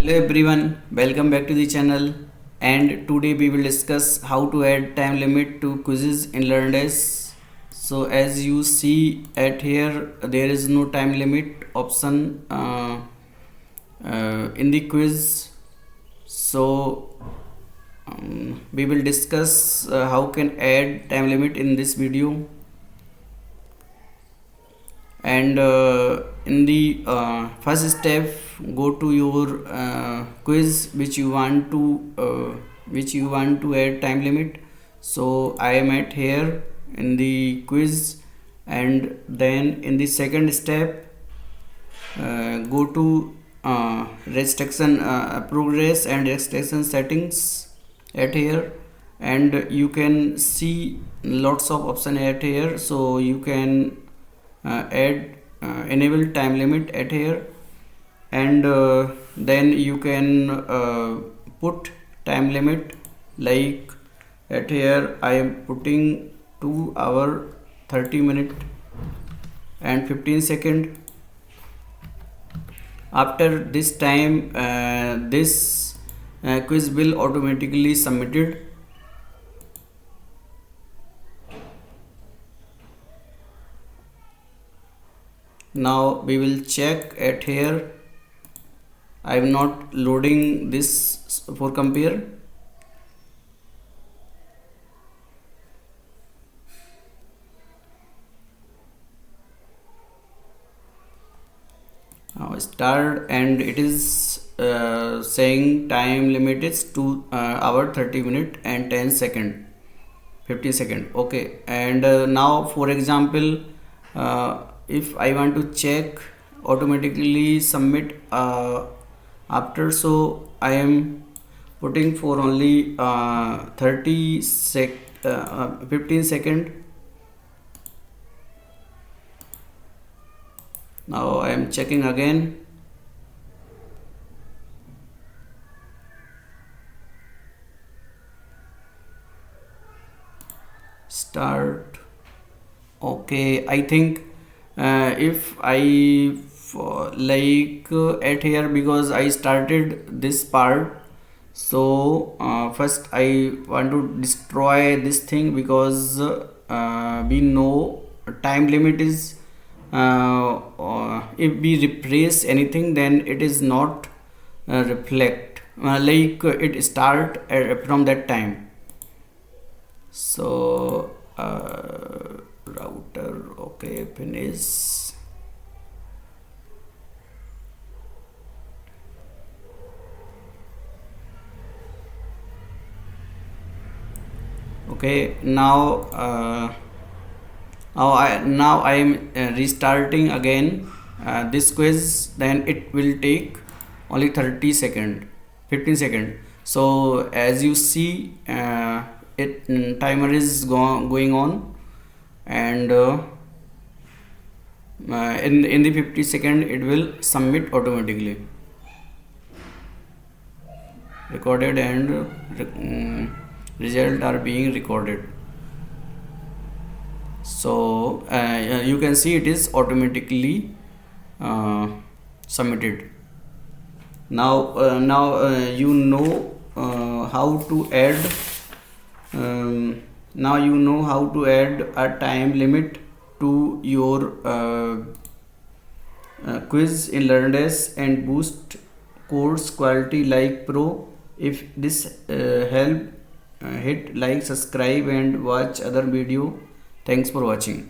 Hello everyone, welcome back to the channel, and today we will discuss how to add time limit to quizzes in LearnDash. So as you see at here, there is no time limit option in the quiz. So we will discuss how can add time limit in this video. And in the first step, go to your quiz which you want to add time limit. So I am at here in the quiz, and then in the second step, go to restriction progress and restriction settings at here, and you can see lots of option at here. So you can enable time limit at here, and then you can put time limit like at here I am putting 2 hour 30 minute and 15 second. After this time, this quiz will automatically submitted. Now we will check at here. I am not loading this for compare. Now start, and it is saying time limit is 2 hour 30 minute and 10 second 15 second. Okay, and now for example, if I want to check automatically submit after, so I am putting for only 15 second. Now I am checking again. Start. Okay, I think if I at here, because I started this part, so first I want to destroy this thing, because we know time limit is if we replace anything, then it is not reflect it start from that time. So router, okay, finish. Okay, now I am restarting again this quiz. Then it will take only 30 second 15 second. So as you see, timer is going on, and in the 50 second it will submit automatically. Recorded, and result are being recorded. So you can see it is automatically submitted. Now you know how to add a time limit to your quiz in LearnDash and boost course quality like pro. If this help, hit like, subscribe, and watch other video. Thanks for watching.